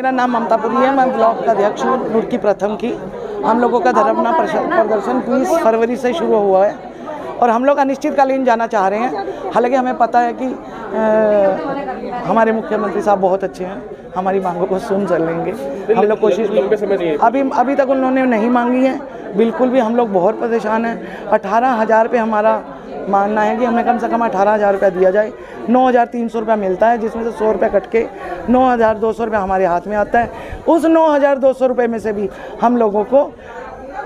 मेरा नाम ममता पुरी है, मैं ब्लॉक का अध्यक्ष हूँ रुड़की प्रथम की। हम लोगों का धरना प्रदर्शन 20 फरवरी से शुरू हुआ है और हम लोग अनिश्चितकालीन जाना चाह रहे हैं। हालांकि हमें पता है कि हमारे मुख्यमंत्री साहब बहुत अच्छे हैं, हमारी मांगों को सुन चलेंगे। हम लोग कोशिश अभी तक उन्होंने नहीं मांगी है, बिल्कुल भी। हम लोग बहुत परेशान हैं। 18,000 रुपये हमारा मानना है कि हमें कम से कम 18,000 रुपया दिया जाए। 9,300 रुपया मिलता है, जिसमें से 100 रुपये कट के 9,200 रुपया हमारे हाथ में आता है। उस 9,200 रुपये में से भी हम लोगों को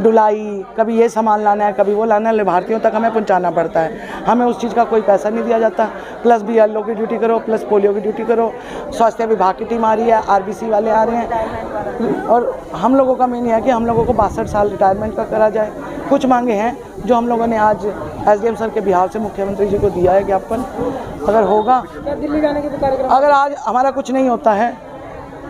ढुलाई, कभी ये सामान लाना है, कभी वो लाना है, लाभार्थियों तक हमें पहुंचाना पड़ता है। हमें उस चीज़ का कोई पैसा नहीं दिया जाता। प्लस BLO की ड्यूटी करो, प्लस पोलियो की ड्यूटी करो। स्वास्थ्य विभाग की टीम आ रही है, RBC वाले आ रहे हैं और हम लोगों का मेन है कि हम लोगों को 62 साल रिटायरमेंट का करा जाए। कुछ मांगे हैं जो हम लोगों ने आज SDM सर के बिहार से मुख्यमंत्री जी को दिया है ज्ञापन। अगर होगा, दिल्ली जाने के कार्यक्रम, अगर आज हमारा कुछ नहीं होता है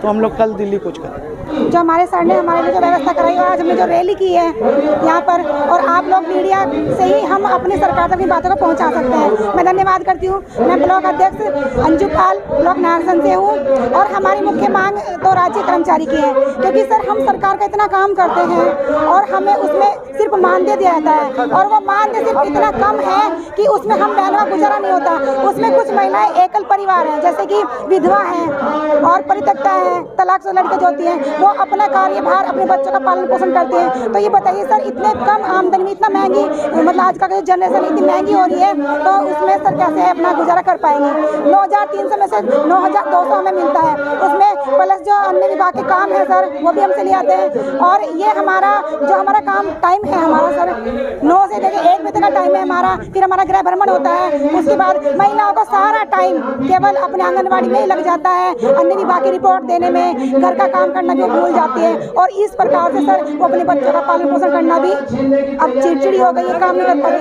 तो हम लोग कल दिल्ली कुछ करें। जो हमारे सर ने हमारे लिए जो व्यवस्था कराई और आज हमने जो रैली की है यहाँ पर, और आप लोग मीडिया से ही हम अपनी सरकार तक अपनी बातों को पहुँचा सकते हैं। मैं धन्यवाद करती हूँ। मैं ब्लॉक अध्यक्ष अंजू पाल ब्लॉक नारसन से हूँ और हमारी मुख्य मांग तो राज्य कर्मचारी की है, क्योंकि सर हम सरकार का इतना काम करते हैं और हमें उसमें सिर्फ मानदेय दिया जाता है और वो मानदेय सिर्फ इतना कम है कि उसमें हम बहनों का गुजारा नहीं होता। उसमें कुछ महिलाएं एकल परिवार हैं, जैसे कि विधवा हैं और परित्यक्ता हैं, तलाकशुदा लड़कियां जो होती हैं, वो अपना कार्यभार अपने बच्चों का पालन पोषण करते हैं। तो ये बताइए सर, इतने कम आमदनी में इतना महंगी, मतलब आज का जो जनरेशन इतनी महंगी हो रही है, तो उसमें सर कैसे अपना गुजारा कर पाएंगे। 9,300 में से 9,200 हमें मिलता है, उसमें प्लस जो अन्य विभाग के काम है सर वो भी हमसे ले आते हैं। और ये हमारा काम टाइम है हमारा सर 9 से लेकर 1 बजे तक का टाइम है हमारा। फिर हमारा गृह भ्रमण होता है, उसके बाद महिलाओं का सारा टाइम केवल अपने आंगनबाड़ी में ही लग जाता है, अन्य विभाग की रिपोर्ट देने में, घर का काम करना भी भूल जाती है। और इस प्रकार से सर वो अपने बच्चों का पालन पोषण करना भी अब चिड़चिड़ी हो गई है, काम नहीं कर पा रहे।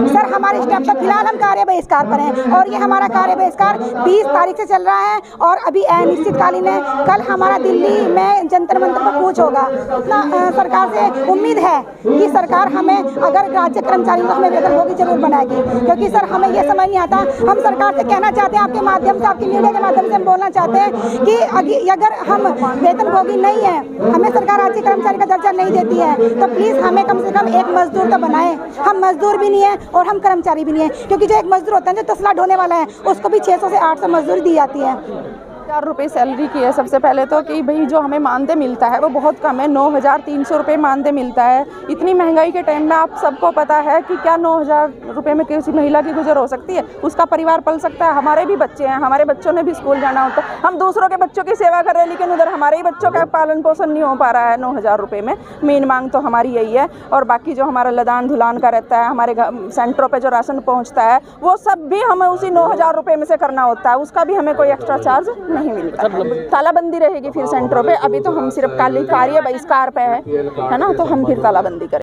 सर हमारे स्टेप तक फिलहाल हम कार्य बहिष्कार पर हैं और ये हमारा कार्य बहिष्कार 20 तारीख से चल रहा है और अभी अनिश्चितकालीन है। कल हमारा दिल्ली में जंतर मंतर पर कूच होगा। सरकार से उम्मीद है कि सरकार हमें, अगर राज्य कर्मचारियों को हमें वेतनभोगी जरूर बनाएगी, क्योंकि सर हमें ये समझ नहीं आता। हम सरकार से कहना चाहते हैं, आपके माध्यम से, आपकी मीडिया के माध्यम से हम बोलना चाहते हैं कि अगर हम वेतनभोगी नहीं है, हमें सरकार राज्य कर्मचारी का दर्जा नहीं देती है, तो प्लीज़ हमें कम से कम एक मजदूर तो बनाए। हम मजदूर भी नहीं है और हम कर्मचारी भी नहीं है, क्योंकि जो एक मजदूर होता है जो तसला ढोने वाला है, उसको भी 600 से 800 मजदूरी दी जाती है। 4 रुपये सैलरी की है। सबसे पहले तो कि भाई जो हमें मानदेय मिलता है वो बहुत कम है, 9,300 रुपये मानदेय मिलता है। इतनी महंगाई के टाइम में आप सबको पता है कि क्या 9,000 रुपये में किसी महिला की गुजर हो सकती है, उसका परिवार पल सकता है। हमारे भी बच्चे हैं, हमारे बच्चों ने भी स्कूल जाना होता है। हम दूसरों के बच्चों की सेवा कर रहे हैं, लेकिन उधर हमारे ही बच्चों का पालन पोषण नहीं हो पा रहा है 9,000 रुपये में। मेन मांग तो हमारी यही है। और बाकी जो हमारा लदान धुलान का रहता है, हमारे सेंटरों पर जो राशन पहुँचता है, वो सब भी हमें उसी 9,000 रुपये में से करना होता है। उसका भी हमें कोई एक्स्ट्रा चार्ज नहीं मिलता। तालाबंदी रहेगी फिर सेंटरों पे। अभी तो हम सिर्फ कार्य बहिष्कार पे है ना, तो हम फिर तालाबंदी करें।